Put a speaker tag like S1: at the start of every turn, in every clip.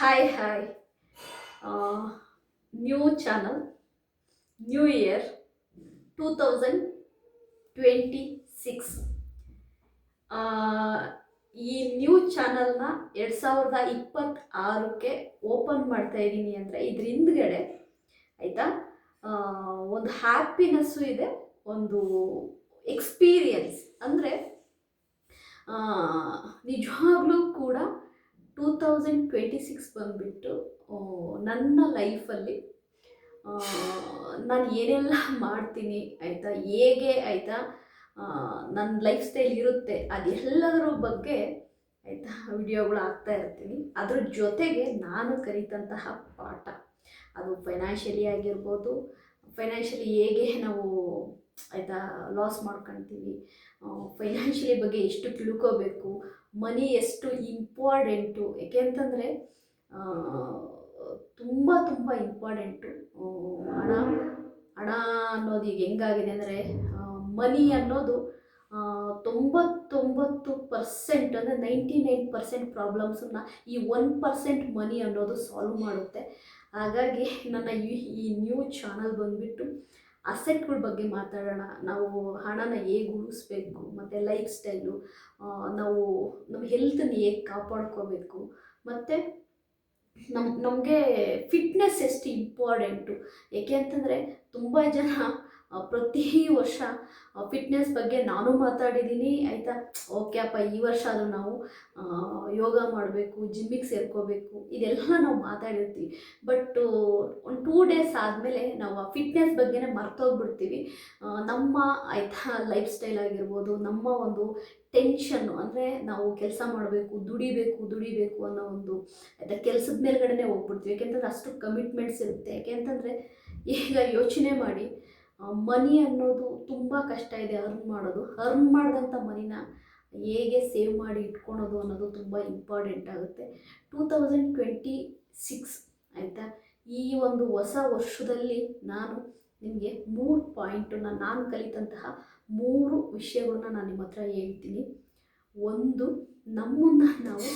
S1: Hi. New channel, New Year 2026. ಆ, ಈ new ಚಾನಲ್ನ 2026ಕ್ಕೆ ಓಪನ್ ಮಾಡ್ತಾ ಇದ್ದೀನಿ ಅಂದರೆ ಇದ್ರ ಹಿಂದ್ಗಡೆ ಆಯಿತಾ ಒಂದು ಹ್ಯಾಪಿನೆಸ್ಸು ಇದೆ, ಒಂದು ಎಕ್ಸ್ಪೀರಿಯನ್ಸ್ ಅಂದರೆ ನಿಜವಾಗ್ಲೂ ಕೂಡ 2026 ಬಂದುಬಿಟ್ಟು ನನ್ನ ಲೈಫಲ್ಲಿ ನಾನು ಏನೆಲ್ಲ ಮಾಡ್ತೀನಿ ಆಯಿತಾ, ಹೇಗೆ ಆಯಿತಾ ನನ್ನ ಲೈಫ್ ಸ್ಟೈಲ್ ಇರುತ್ತೆ ಅದೆಲ್ಲದರ ಬಗ್ಗೆ ಆಯಿತಾ ವಿಡಿಯೋಗಳು ಹಾಕ್ತಾ ಇರ್ತೀನಿ. ಅದ್ರ ಜೊತೆಗೆ ನಾನು ಕಲಿತಂತಹ ಪಾಠ, ಅದು ಫೈನಾನ್ಷಿಯಲಿ ಆಗಿರ್ಬೋದು, ಫೈನಾನ್ಷಿಯಲಿ ಹೇಗೆ ನಾವು ಆಯಿತಾ ಲಾಸ್ ಮಾಡ್ಕೊಳ್ತೀವಿ, ಫೈನಾನ್ಷಿಯಲಿ ಬಗ್ಗೆ ಎಷ್ಟು ತಿಳ್ಕೋಬೇಕು, ಮನಿ ಎಷ್ಟು ಇಂಪಾರ್ಟೆಂಟು, ಯಾಕೆ ಅಂತಂದರೆ ತುಂಬ ತುಂಬ ಇಂಪಾರ್ಟೆಂಟು. ಹಣ ಹಣ ಅನ್ನೋದು ಈಗ ಹೆಂಗಾಗಿದೆ ಅಂದರೆ ಮನಿ ಅನ್ನೋದು 99% ಅಂದರೆ 99% ಪ್ರಾಬ್ಲಮ್ಸನ್ನು ಈ 1% ಮನಿ ಅನ್ನೋದು ಸಾಲ್ವ್ ಮಾಡುತ್ತೆ. ಹಾಗಾಗಿ ನನ್ನ ಈ ನ್ಯೂ ಚಾನಲ್ ಬಂದುಬಿಟ್ಟು ಅಸೆಟ್ಗಳ ಬಗ್ಗೆ ಮಾತಾಡೋಣ. ನಾವು ಹಣನ ಹೇಗೆ ಉಳಿಸ್ಬೇಕು, ಮತ್ತು ಲೈಫ್ ಸ್ಟೈಲು, ನಾವು ನಮ್ಮ ಹೆಲ್ತನ್ನು ಹೇಗೆ ಕಾಪಾಡ್ಕೋಬೇಕು, ಮತ್ತು ನಮಗೆ ಫಿಟ್ನೆಸ್ ಎಷ್ಟು ಇಂಪಾರ್ಟೆಂಟು. ಏಕೆ ಅಂತಂದರೆ ತುಂಬ ಜನ ಪ್ರತಿ ವರ್ಷ ಫಿಟ್ನೆಸ್ ಬಗ್ಗೆ ನಾನು ಮಾತಾಡಿದ್ದೀನಿ ಆಯಿತಾ. ಓಕೆ ಅಪ್ಪ, ಈ ವರ್ಷ ಆದರೂ ನಾವು ಯೋಗ ಮಾಡಬೇಕು, ಜಿಮ್ಮಿಗೆ ಸೇರ್ಕೋಬೇಕು, ಇದೆಲ್ಲ ನಾವು ಮಾತಾಡಿರ್ತೀವಿ. ಬಟ್ ಒಂದು 2 ಡೇಸ್ ಆದಮೇಲೆ ನಾವು ಆ ಫಿಟ್ನೆಸ್ ಬಗ್ಗೆನೇ ಮರ್ತೋಗ್ಬಿಡ್ತೀವಿ. ನಮ್ಮ ಆಯಿತಾ ಲೈಫ್ ಸ್ಟೈಲ್ ಆಗಿರ್ಬೋದು, ನಮ್ಮ ಒಂದು ಟೆನ್ಷನ್ನು ಅಂದರೆ ನಾವು ಕೆಲಸ ಮಾಡಬೇಕು, ದುಡಿಬೇಕು ಅನ್ನೋ ಒಂದು ಆಯಿತಾ ಕೆಲಸದ ಮೇಲ್ಗಡೆನೇ ಹೋಗ್ಬಿಡ್ತೀವಿ. ಯಾಕೆಂತಂದ್ರೆ ಅಷ್ಟು ಕಮಿಟ್ಮೆಂಟ್ಸ್ ಇರುತ್ತೆ. ಯಾಕೆ ಅಂತಂದರೆ ಈಗ ಯೋಚನೆ ಮಾಡಿ, ಮನಿ ಅನ್ನೋದು ತುಂಬ ಕಷ್ಟ ಇದೆ ಅರ್ನ್ ಮಾಡಿದಂಥ ಮನಿನ ಹೇಗೆ ಸೇವ್ ಮಾಡಿ ಇಟ್ಕೊಳೋದು ಅನ್ನೋದು ತುಂಬ ಇಂಪಾರ್ಟೆಂಟ್ ಆಗುತ್ತೆ. 2026 ಆಯಿತಾ, ಈ ಒಂದು ಹೊಸ ವರ್ಷದಲ್ಲಿ ನಾನು ನಿಮಗೆ 3 ಪಾಯಿಂಟನ್ನ, ನಾನು ಕಲಿತಂತಹ 3 ವಿಷಯಗಳನ್ನ ನಾನು ನಿಮ್ಮ ಹತ್ರ ಹೇಳ್ತೀನಿ. ಒಂದು, ನಮ್ಮನ್ನು ನಾವು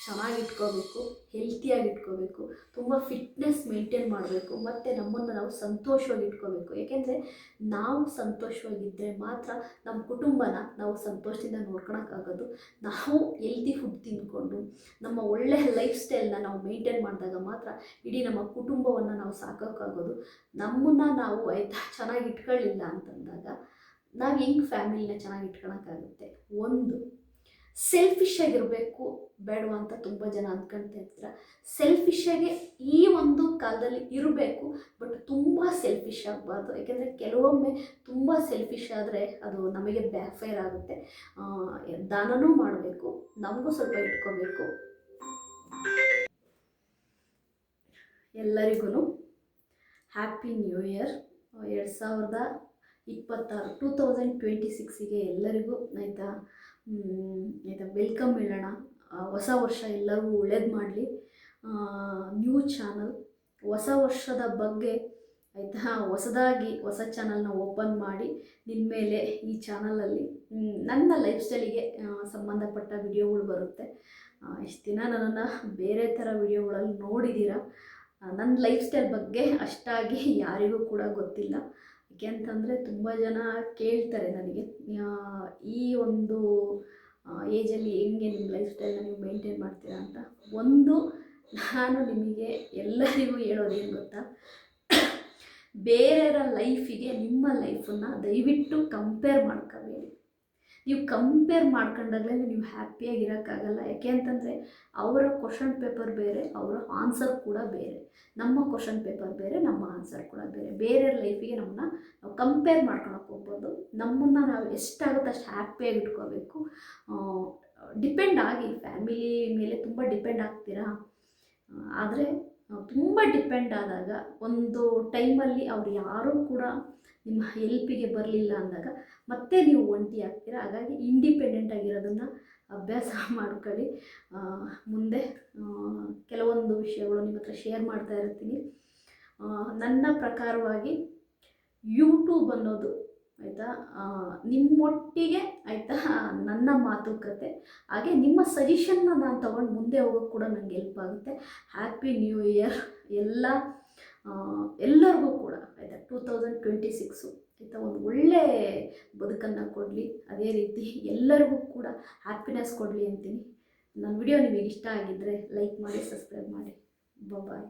S1: ಚೆನ್ನಾಗಿಟ್ಕೋಬೇಕು, ಹೆಲ್ತಿಯಾಗಿ ಇಟ್ಕೋಬೇಕು, ತುಂಬ ಫಿಟ್ನೆಸ್ ಮೇಂಟೈನ್ ಮಾಡಬೇಕು, ಮತ್ತು ನಮ್ಮನ್ನು ನಾವು ಸಂತೋಷವಾಗಿ ಇಟ್ಕೋಬೇಕು. ಏಕೆಂದರೆ ನಾವು ಸಂತೋಷವಾಗಿದ್ದರೆ ಮಾತ್ರ ನಮ್ಮ ಕುಟುಂಬನ ನಾವು ಸಂತೋಷದಿಂದ ನೋಡ್ಕೊಳಕ್ಕಾಗೋದು. ನಾವು ಹೆಲ್ತಿ ಫುಡ್ ತಿಂದ್ಕೊಂಡು ನಮ್ಮ ಒಳ್ಳೆಯ ಲೈಫ್ ಸ್ಟೈಲ್ನ ನಾವು ಮೇಂಟೈನ್ ಮಾಡಿದಾಗ ಮಾತ್ರ ಇಡೀ ನಮ್ಮ ಕುಟುಂಬವನ್ನು ನಾವು ಸಾಕೋಕ್ಕಾಗೋದು. ನಮ್ಮನ್ನು ನಾವು ಆಯಿತಾ ಚೆನ್ನಾಗಿ ಇಟ್ಕೊಳ್ಳಿಲ್ಲ ಅಂತಂದಾಗ ನಾವು ಹೆಂಗೆ ಫ್ಯಾಮಿಲಿನ ಚೆನ್ನಾಗಿ ಇಟ್ಕೊಳಕ್ಕಾಗುತ್ತೆ. ಒಂದು, ಸೆಲ್ಫಿಶ್ ಆಗಿರಬೇಕು ಬೇಡವಾ ಅಂತ ತುಂಬ ಜನ ಅಂದ್ಕೊಳ್ತಾ ಇರ್ತೀರ. ಸೆಲ್ಫಿಶಾಗೆ ಈ ಒಂದು ಕಾಲದಲ್ಲಿ ಇರಬೇಕು, ಬಟ್ ತುಂಬ ಸೆಲ್ಫಿಶ್ ಆಗಬಾರ್ದು. ಯಾಕೆಂದರೆ ಕೆಲವೊಮ್ಮೆ ತುಂಬ ಸೆಲ್ಫಿಶ್ ಆದರೆ ಅದು ನಮಗೆ ಬ್ಯಾಕ್ ಫೈರ್ ಆಗುತ್ತೆ. ದಾನನೂ ಮಾಡಬೇಕು, ನಮಗೂ ಸ್ವಲ್ಪ ಇಟ್ಕೋಬೇಕು. ಎಲ್ಲರಿಗೂ ಹ್ಯಾಪಿ ನ್ಯೂ ಇಯರ್ 2026 2026ಗೆ ಎಲ್ಲರಿಗೂ ಆಯಿತಾ ವೆಲ್ಕಮ್ ಹೇಳೋಣ. ಹೊಸ ವರ್ಷ ಎಲ್ಲರಿಗೂ ಒಳ್ಳೇದು ಮಾಡಲಿ. ನ್ಯೂ ಚಾನಲ್ ಹೊಸ ವರ್ಷದ ಬಗ್ಗೆ ಆಯಿತಾ ಹೊಸ ಚಾನಲ್ನ ಓಪನ್ ಮಾಡಿ ನಿನ್ನ ಮೇಲೆ ಈ ಚಾನಲಲ್ಲಿ ನನ್ನ ಲೈಫ್ ಸ್ಟೈಲಿಗೆ ಸಂಬಂಧಪಟ್ಟ ವಿಡಿಯೋಗಳು ಬರುತ್ತೆ. ಇಷ್ಟು ದಿನ ನನ್ನನ್ನು ಬೇರೆ ಥರ ವಿಡಿಯೋಗಳಲ್ಲಿ ನೋಡಿದ್ದೀರಾ. ನನ್ನ ಲೈಫ್ ಸ್ಟೈಲ್ ಬಗ್ಗೆ ಅಷ್ಟಾಗಿ ಯಾರಿಗೂ ಕೂಡ ಗೊತ್ತಿಲ್ಲ. ಯಾಕೆ ಅಂತಂದರೆ ತುಂಬ ಜನ ಕೇಳ್ತಾರೆ ನನಗೆ, ಈ ಒಂದು ಏಜಲ್ಲಿ ಹೆಂಗೆ ನಿಮ್ಮ ಲೈಫ್ ಸ್ಟೈಲ್ನ ನೀವು ಮೇಂಟೈನ್ ಮಾಡ್ತೀರಾ ಅಂತ. ಒಂದು, ನಾನು ನಿಮಗೆ ಎಲ್ಲರಿಗೂ ಹೇಳೋದೇನು ಗೊತ್ತಾ, ಬೇರೆಯವರ ಲೈಫಿಗೆ ನಿಮ್ಮ ಲೈಫನ್ನು ದಯವಿಟ್ಟು ಕಂಪೇರ್ ಮಾಡ್ಕೋಬೇಡಿ. ನೀವು ಕಂಪೇರ್ ಮಾಡ್ಕೊಂಡಾಗಲೇ ನೀವು ಹ್ಯಾಪಿಯಾಗಿರೋಕ್ಕಾಗಲ್ಲ. ಯಾಕೆ ಅಂತಂದರೆ ಅವರ ಕ್ವಶನ್ ಪೇಪರ್ ಬೇರೆ, ಅವರ ಆನ್ಸರ್ ಕೂಡ ಬೇರೆ. ನಮ್ಮ ಕ್ವಶನ್ ಪೇಪರ್ ಬೇರೆ, ನಮ್ಮ ಆನ್ಸರ್ ಕೂಡ ಬೇರೆ. ಬೇರೆಯವ್ರ ಲೈಫಿಗೆ ನಮ್ಮನ್ನ ನಾವು ಕಂಪೇರ್ ಮಾಡ್ಕೊಳಕ್ಕೆ ಹೋಗ್ಬೋದು. ನಮ್ಮನ್ನು ನಾವು ಎಷ್ಟಾಗುತ್ತೆ ಅಷ್ಟು ಹ್ಯಾಪಿಯಾಗಿ ಇಟ್ಕೋಬೇಕು. ಡಿಪೆಂಡ್ ಆಗಿ, ಫ್ಯಾಮಿಲಿ ಮೇಲೆ ತುಂಬ ಡಿಪೆಂಡ್ ಆಗ್ತೀರಾ. ಆದರೆ ತುಂಬ ಡಿಪೆಂಡ್ ಆದಾಗ ಒಂದು ಟೈಮಲ್ಲಿ ಅವ್ರು ಯಾರೂ ಕೂಡ ನಿಮ್ಮ ಹೆಲ್ಪಿಗೆ ಬರಲಿಲ್ಲ ಅಂದಾಗ ಮತ್ತೆ ನೀವು ಒಂಟಿ ಆಗ್ತೀರಾ. ಹಾಗಾಗಿ ಇಂಡಿಪೆಂಡೆಂಟ್ ಆಗಿರೋದನ್ನು ಅಭ್ಯಾಸ ಮಾಡ್ಕೊಳ್ಳಿ. ಮುಂದೆ ಕೆಲವೊಂದು ವಿಷಯಗಳು ನಿಮ್ಮ ಹತ್ರ ಶೇರ್ ಮಾಡ್ತಾ ಇರ್ತೀನಿ. ನನ್ನ ಪ್ರಕಾರವಾಗಿ ಯೂಟ್ಯೂಬ್ ಅನ್ನೋದು ಆಯಿತಾ. ನಿಮ್ಮೊಟ್ಟಿಗೆ ಆಯಿತಾ ನನ್ನ ಮಾತುಕತೆ ಹಾಗೆ ನಿಮ್ಮ ಸಜೆಷನ್ನ ನಾನು ತೊಗೊಂಡು ಮುಂದೆ ಹೋಗೋಕ್ಕೆ ಕೂಡ ನನಗೆ ಹೆಲ್ಪ್ ಆಗುತ್ತೆ. ಹ್ಯಾಪಿ ನ್ಯೂ ಇಯರ್ ಎಲ್ಲರಿಗೂ ಕೂಡ ಆಯಿತಾ. 2026 ಆಯಿತಾ ಒಂದು ಒಳ್ಳೆ ಬದುಕನ್ನು ಕೊಡಲಿ, ಅದೇ ರೀತಿ ಎಲ್ಲರಿಗೂ ಕೂಡ ಹ್ಯಾಪಿನೆಸ್ ಕೊಡಲಿ ಅಂತೀನಿ. ನನ್ನ ವಿಡಿಯೋ ನಿಮಗೆ ಇಷ್ಟ ಆಗಿದ್ದರೆ ಲೈಕ್ ಮಾಡಿ, ಸಬ್ಸ್ಕ್ರೈಬ್ ಮಾಡಿ. ಬಾಯ್.